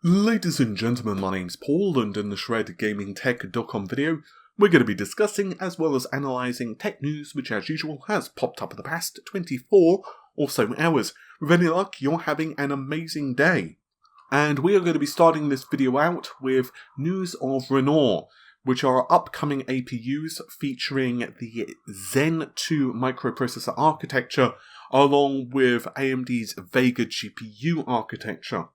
Ladies and gentlemen, my name's Paul, and in the ShredGamingTech.com video, we're going to be discussing as well as analysing tech news which as usual has popped up in the past 24 or so hours. With any luck, you're having an amazing day. And we are going to be starting this video out with news of Renault, which are upcoming APUs featuring the Zen 2 microprocessor architecture along with AMD's Vega GPU architecture.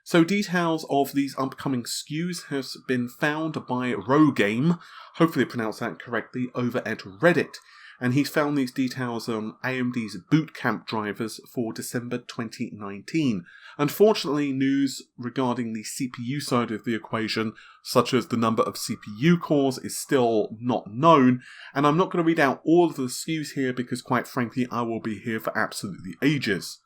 So details of these upcoming SKUs has been found by Rogame, hopefully I pronounced that correctly, over at Reddit, and he's found these details on AMD's bootcamp drivers for December 2019. Unfortunately, news regarding the CPU side of the equation, such as the number of CPU cores, is still not known, and I'm not going to read out all of the SKUs here because quite frankly I will be here for absolutely ages.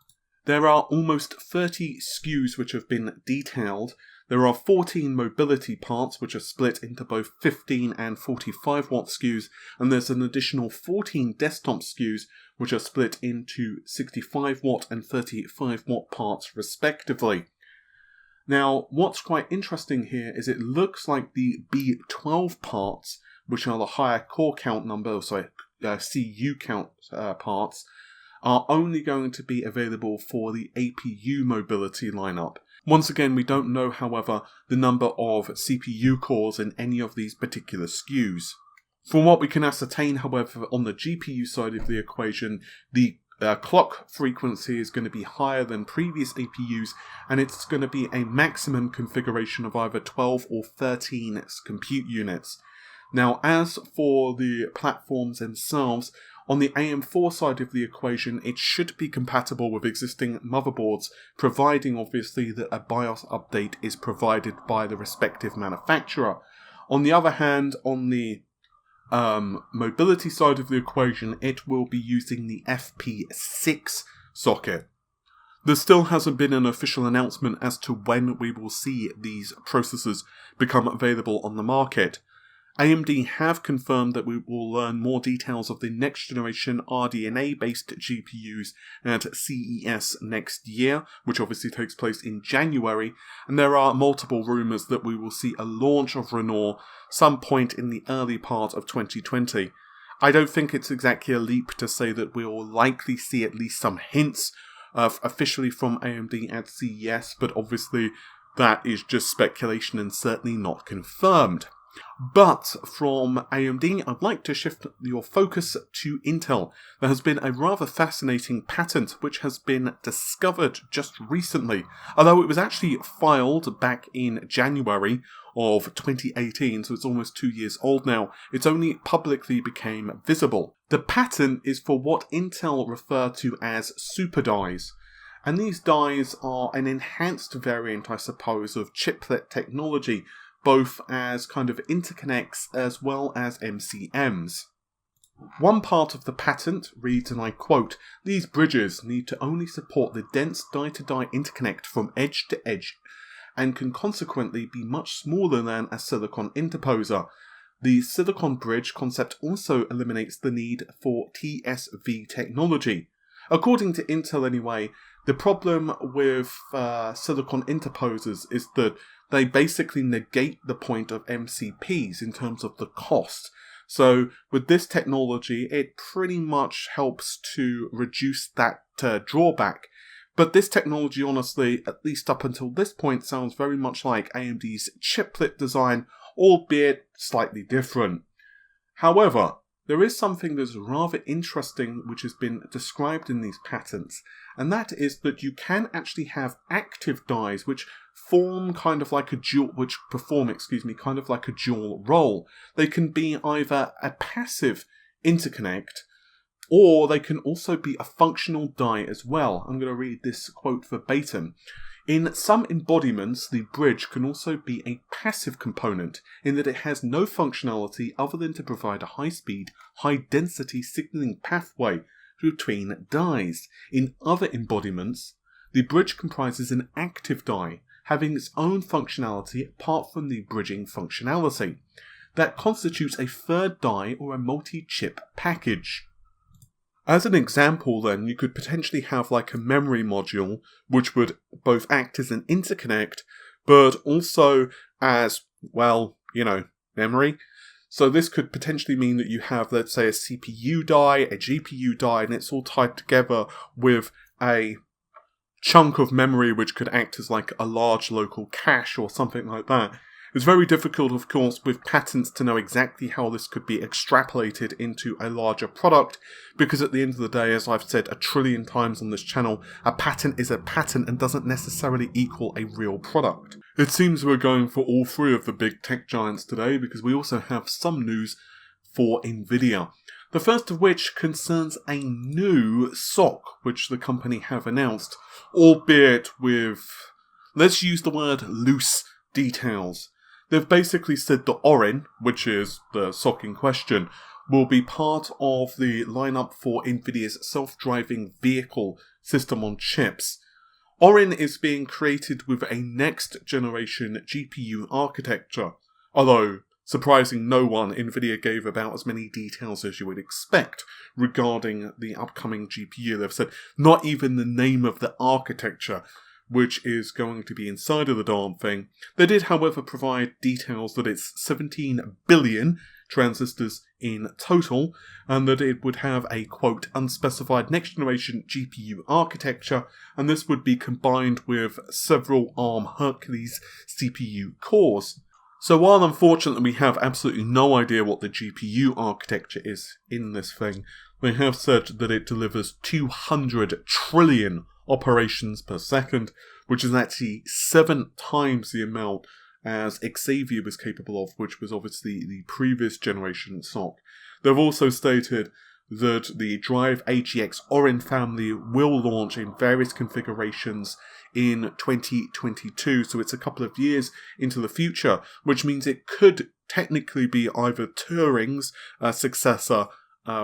There are almost 30 SKUs which have been detailed. There are 14 mobility parts which are split into both 15 and 45 watt SKUs, and there's an additional 14 desktop SKUs which are split into 65 watt and 35 watt parts respectively. Now, what's quite interesting here is it looks like the B12 parts, which are the higher core count number, CU count parts, are only going to be available for the APU mobility lineup. Once again, we don't know, however, the number of CPU cores in any of these particular SKUs. From what we can ascertain, however, on the GPU side of the equation, the clock frequency is going to be higher than previous APUs, and it's going to be a maximum configuration of either 12 or 13 compute units. Now, as for the platforms themselves, on the AM4 side of the equation, it should be compatible with existing motherboards, providing obviously that a BIOS update is provided by the respective manufacturer. On the other hand, on the mobility side of the equation, it will be using the FP6 socket. There still hasn't been an official announcement as to when we will see these processors become available on the market. AMD have confirmed that we will learn more details of the next generation RDNA-based GPUs at CES next year, which obviously takes place in January, and there are multiple rumours that we will see a launch of Renault some point in the early part of 2020. I don't think it's exactly a leap to say that we will likely see at least some hints officially from AMD at CES, but obviously that is just speculation and certainly not confirmed. But from AMD, I'd like to shift your focus to Intel. There has been a rather fascinating patent which has been discovered just recently, although it was actually filed back in January of 2018, so it's almost 2 years old now. It's only publicly became visible. The patent is for what Intel refer to as super dies. And these dies are an enhanced variant, I suppose, of chiplet technology, both as kind of interconnects as well as MCMs. One part of the patent reads, and I quote, "These bridges need to only support the dense die-to-die interconnect from edge to edge and can consequently be much smaller than a silicon interposer. The silicon bridge concept also eliminates the need for TSV technology." According to Intel anyway, the problem with silicon interposers is that they basically negate the point of MCPs in terms of the cost. So with this technology, it pretty much helps to reduce that drawback. But this technology, honestly, at least up until this point, sounds very much like AMD's chiplet design, albeit slightly different. However, there is something that's rather interesting which has been described in these patents, and that is that you can actually have active dies which perform kind of like a dual role. They can be either a passive interconnect, or they can also be a functional die as well. I'm going to read this quote verbatim. "In some embodiments, the bridge can also be a passive component in that it has no functionality other than to provide a high-speed, high-density signaling pathway between dies. In other embodiments, the bridge comprises an active die, having its own functionality apart from the bridging functionality. That constitutes a third die or a multi-chip package." As an example then, you could potentially have like a memory module which would both act as an interconnect but also as, well, memory. So this could potentially mean that you have, let's say, a CPU die, a GPU die, and it's all tied together with a chunk of memory which could act as like a large local cache or something like that. It's very difficult, of course, with patents to know exactly how this could be extrapolated into a larger product, because at the end of the day, as I've said 1 trillion times on this channel, a patent is a patent and doesn't necessarily equal a real product. It seems we're going for all three of the big tech giants today, because we also have some news for Nvidia. The first of which concerns a new SoC, which the company have announced, albeit with, let's use the word loose details. They've basically said that Orin, which is the SoC in question, will be part of the lineup for Nvidia's self-driving vehicle system on chips. Orin is being created with a next-generation GPU architecture, although, surprising no one, Nvidia gave about as many details as you would expect regarding the upcoming GPU. They've said not even the name of the architecture, which is going to be inside of the darn thing. They did, however, provide details that it's 17 billion transistors in total, and that it would have a, quote, unspecified next-generation GPU architecture, and this would be combined with several ARM Hercules CPU cores. So while unfortunately we have absolutely no idea what the GPU architecture is in this thing, they have said that it delivers 200 trillion operations per second, which is actually 7 times the amount as Xavier was capable of, which was obviously the previous generation SoC. They've also stated that the Drive AGX Orin family will launch in various configurations in 2022, so it's a couple of years into the future, which means it could technically be either Turing's successor,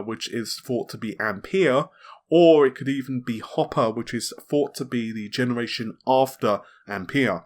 which is thought to be Ampere, or it could even be Hopper, which is thought to be the generation after Ampere.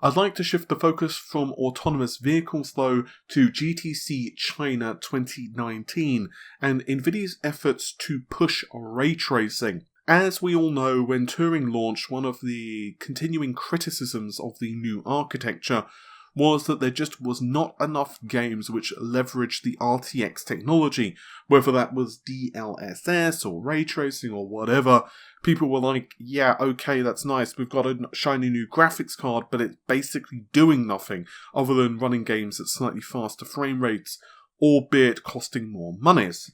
I'd like to shift the focus from autonomous vehicles, though, to GTC China 2019 and Nvidia's efforts to push ray tracing. As we all know, when Turing launched, one of the continuing criticisms of the new architecture was that there just was not enough games which leveraged the RTX technology, whether that was DLSS or ray tracing or whatever. People were like, yeah, okay, that's nice, we've got a shiny new graphics card, but it's basically doing nothing other than running games at slightly faster frame rates, albeit costing more monies.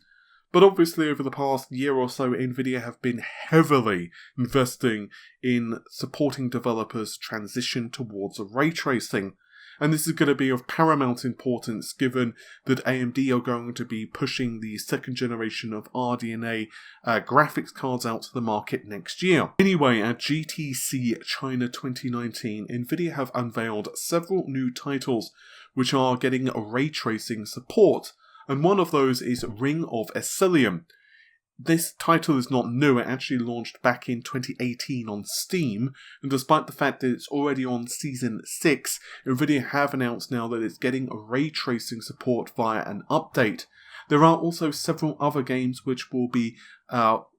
But obviously over the past year or so, Nvidia have been heavily investing in supporting developers transition towards ray tracing. And this is going to be of paramount importance given that AMD are going to be pushing the second generation of RDNA graphics cards out to the market next year. Anyway, at GTC China 2019, Nvidia have unveiled several new titles which are getting ray tracing support, and one of those is Ring of Echelon. This title is not new, it actually launched back in 2018 on Steam, and despite the fact that it's already on Season 6, Nvidia have announced now that it's getting ray tracing support via an update. There are also several other games which will be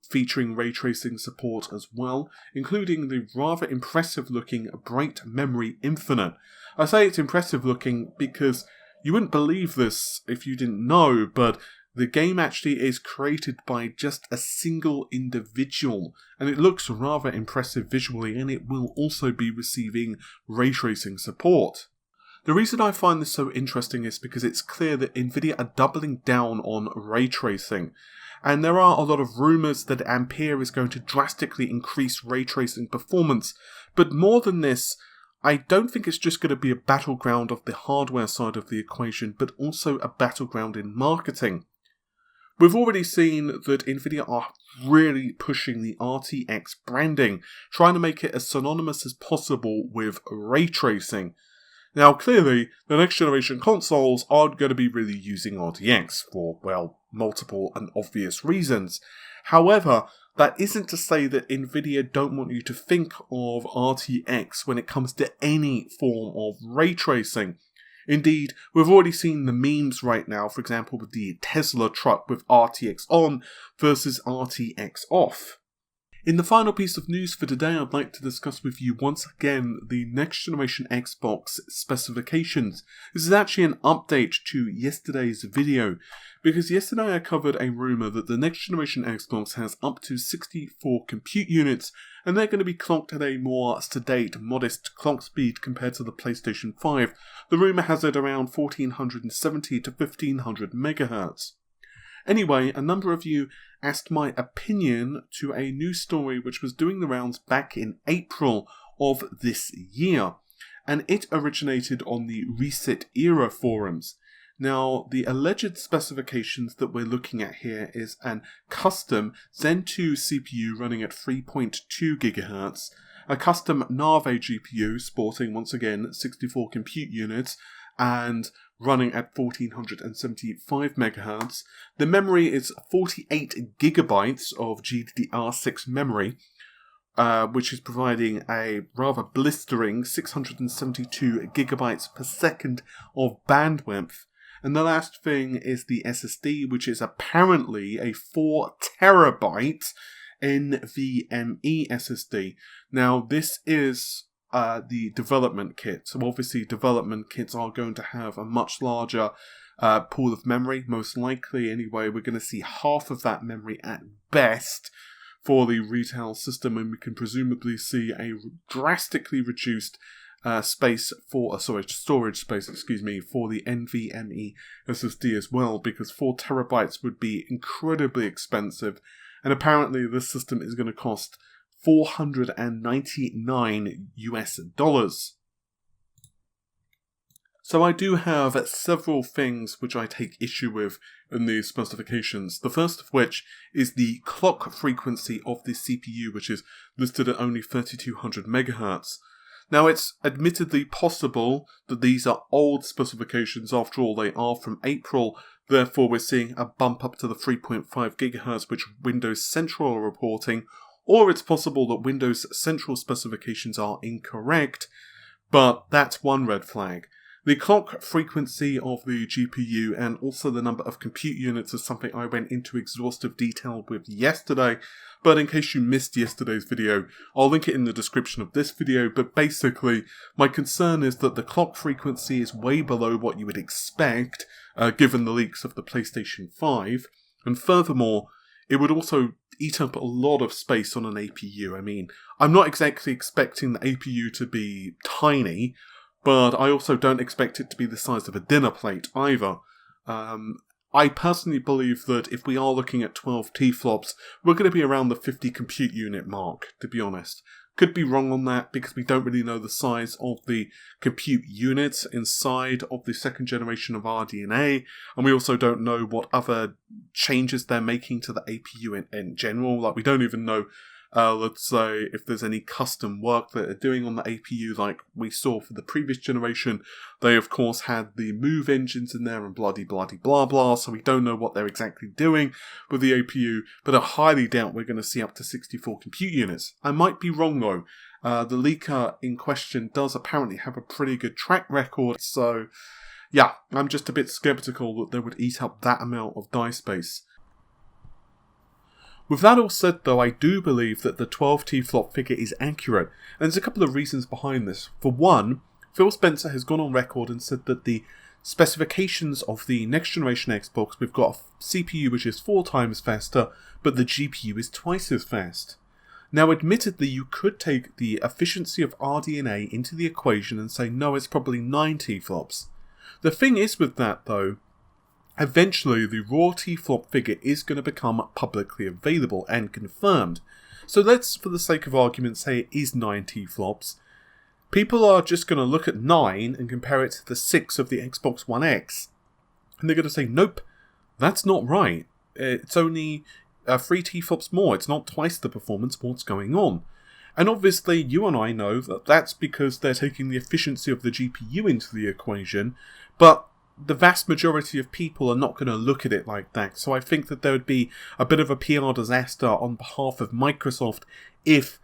featuring ray tracing support as well, including the rather impressive looking Bright Memory Infinite. I say it's impressive looking because you wouldn't believe this if you didn't know, but the game actually is created by just a single individual, and it looks rather impressive visually, and it will also be receiving ray tracing support. The reason I find this so interesting is because it's clear that Nvidia are doubling down on ray tracing, and there are a lot of rumours that Ampere is going to drastically increase ray tracing performance, but more than this, I don't think it's just going to be a battleground of the hardware side of the equation, but also a battleground in marketing. We've already seen that Nvidia are really pushing the RTX branding, trying to make it as synonymous as possible with ray tracing. Now clearly, the next generation consoles aren't going to be really using RTX for, well, multiple and obvious reasons. However, that isn't to say that Nvidia don't want you to think of RTX when it comes to any form of ray tracing. Indeed, we've already seen the memes right now, for example with the Tesla truck with RTX on versus RTX off. In the final piece of news for today, I'd like to discuss with you once again the next generation Xbox specifications. This is actually an update to yesterday's video, because yesterday I covered a rumour that the next generation Xbox has up to 64 compute units, and they're going to be clocked at a more sedate, modest clock speed compared to the PlayStation 5. The rumour has it around 1470 to 1500 MHz. Anyway, a number of you asked my opinion to a news story which was doing the rounds back in April of this year, and it originated on the Reset Era forums. Now, the alleged specifications that we're looking at here is an custom Zen 2 CPU running at 3.2 GHz, a custom Nave GPU sporting, once again, 64 compute units, and running at 1475 MHz. The memory is 48 GB of GDDR6 memory, which is providing a rather blistering 672 GB per second of bandwidth. And the last thing is the SSD, which is apparently a 4 TB NVMe SSD. Now, this is the development kit. So obviously development kits are going to have a much larger pool of memory, most likely anyway. We're going to see half of that memory at best for the retail system, and we can presumably see a drastically reduced storage space, for the NVMe SSD as well, because 4 TB would be incredibly expensive, and apparently this system is going to cost $499 US. So I do have several things which I take issue with in these specifications. The first of which is the clock frequency of the CPU, which is listed at only 3200 MHz. Now, it's admittedly possible that these are old specifications. After all, they are from April. Therefore, we're seeing a bump up to the 3.5 GHz, which Windows Central are reporting. Or it's possible that Windows Central specifications are incorrect, but that's one red flag. The clock frequency of the GPU and also the number of compute units is something I went into exhaustive detail with yesterday, but in case you missed yesterday's video, I'll link it in the description of this video. But basically, my concern is that the clock frequency is way below what you would expect, given the leaks of the PlayStation 5, and furthermore, it would also eat up a lot of space on an APU. I mean, I'm not exactly expecting the APU to be tiny, but I also don't expect it to be the size of a dinner plate either. I personally believe that if we are looking at 12 T-flops, we're going to be around the 50 compute unit mark, to be honest. Could be wrong on that because we don't really know the size of the compute units inside of the second generation of RDNA, and we also don't know what other changes they're making to the APU in general. Like, we don't even know, let's say, if there's any custom work that they're doing on the APU like we saw for the previous generation. They, of course, had the move engines in there and bloody blah blah, so we don't know what they're exactly doing with the APU, but I highly doubt we're going to see up to 64 compute units. I might be wrong though. The leaker in question does apparently have a pretty good track record, so yeah, I'm just a bit skeptical that they would eat up that amount of die space. With that all said though, I do believe that the 12 T-flop figure is accurate, and there's a couple of reasons behind this. For one, Phil Spencer has gone on record and said that the specifications of the next generation Xbox, we've got a CPU which is 4 times faster, but the GPU is twice as fast. Now, admittedly, you could take the efficiency of RDNA into the equation and say, no, it's probably 9 T-flops. The thing is with that though, eventually the raw T-flop figure is going to become publicly available and confirmed. So let's, for the sake of argument, say it is 9 T-flops. People are just going to look at 9 and compare it to the 6 of the Xbox One X. And they're going to say, nope, that's not right. It's only 3 T-flops more. It's not twice the performance. What's going on? And obviously, you and I know that that's because they're taking the efficiency of the GPU into the equation, but the vast majority of people are not going to look at it like that. So I think that there would be a bit of a PR disaster on behalf of Microsoft if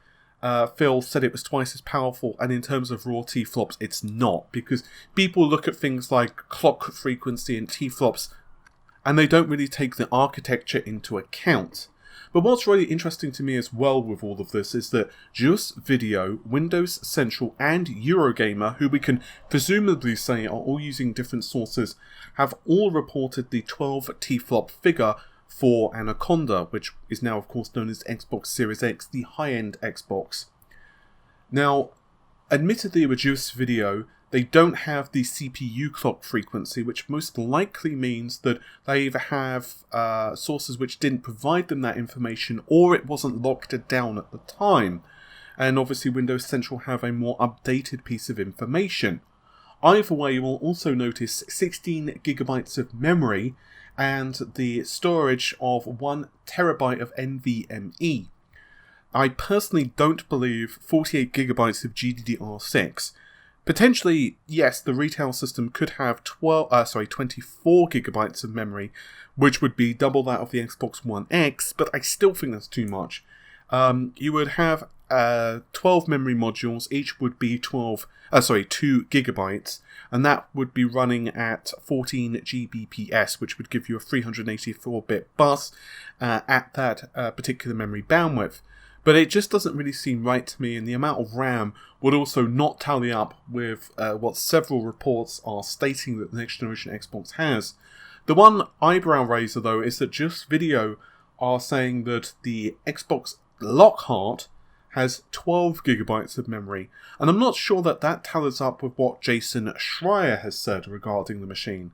Phil said it was twice as powerful, and in terms of raw T-flops, it's not, because people look at things like clock frequency and T-flops, and they don't really take the architecture into account. But what's really interesting to me as well with all of this is that Just Video, Windows Central and Eurogamer, who we can presumably say are all using different sources, have all reported the 12 T-flop figure for Anaconda, which is now of course known as Xbox Series X, the high-end Xbox. Now, admittedly with Just Video, they don't have the CPU clock frequency, which most likely means that they either have sources which didn't provide them that information, or it wasn't locked down at the time. And obviously Windows Central have a more updated piece of information. Either way, you will also notice 16 gigabytes of memory and the storage of 1 terabyte of NVMe. I personally don't believe 48 gigabytes of GDDR6. Potentially, yes, the retail system could have 24 gigabytes of memory, which would be double that of the Xbox One X, but I still think that's too much. You would have 12 memory modules, each would be 2 gigabytes, and that would be running at 14 Gbps, which would give you a 384-bit bus at that particular memory bandwidth. But it just doesn't really seem right to me, and the amount of RAM would also not tally up with what several reports are stating that the next generation Xbox has. The one eyebrow raiser, though, is that Just Video are saying that the Xbox Lockhart has 12 gigabytes of memory, and I'm not sure that that tallies up with what Jason Schreier has said regarding the machine.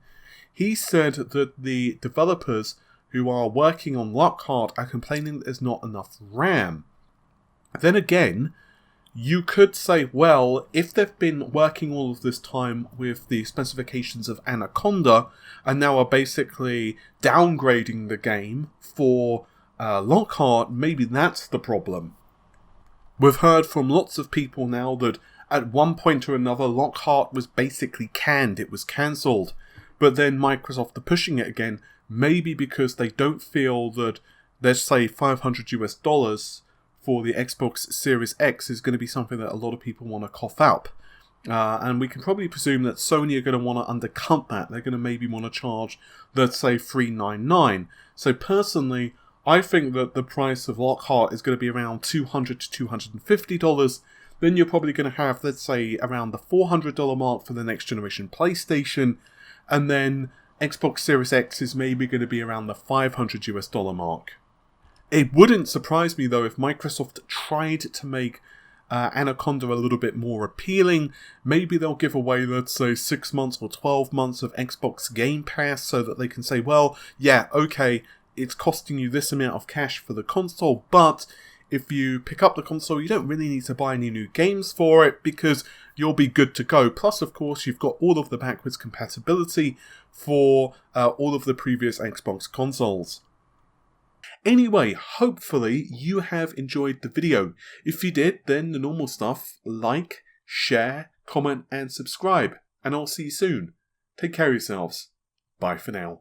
He said that the developers who are working on Lockhart are complaining that there's not enough RAM. Then again, you could say, well, if they've been working all of this time with the specifications of Anaconda and now are basically downgrading the game for Lockhart, maybe that's the problem. We've heard from lots of people now that at one point or another Lockhart was basically canned, it was cancelled, but then Microsoft are pushing it again, maybe because they don't feel that, let's say, $500 for the Xbox Series X is going to be something that a lot of people want to cough up. And we can probably presume that Sony are going to want to undercut that. They're going to maybe want to charge, let's say, $399. So personally, I think that the price of Lockhart is going to be around $200 to $250. Then you're probably going to have, let's say, around the $400 mark for the next generation PlayStation. And then Xbox Series X is maybe going to be around the $500 mark. It wouldn't surprise me, though, if Microsoft tried to make Anaconda a little bit more appealing. Maybe they'll give away, let's say, 6 months or 12 months of Xbox Game Pass so that they can say, well, yeah, okay, it's costing you this amount of cash for the console, but if you pick up the console, you don't really need to buy any new games for it because you'll be good to go. Plus, of course, you've got all of the backwards compatibility for all of the previous Xbox consoles. Anyway, hopefully you have enjoyed the video. If you did, then the normal stuff, like, share, comment and subscribe. And I'll see you soon. Take care of yourselves. Bye for now.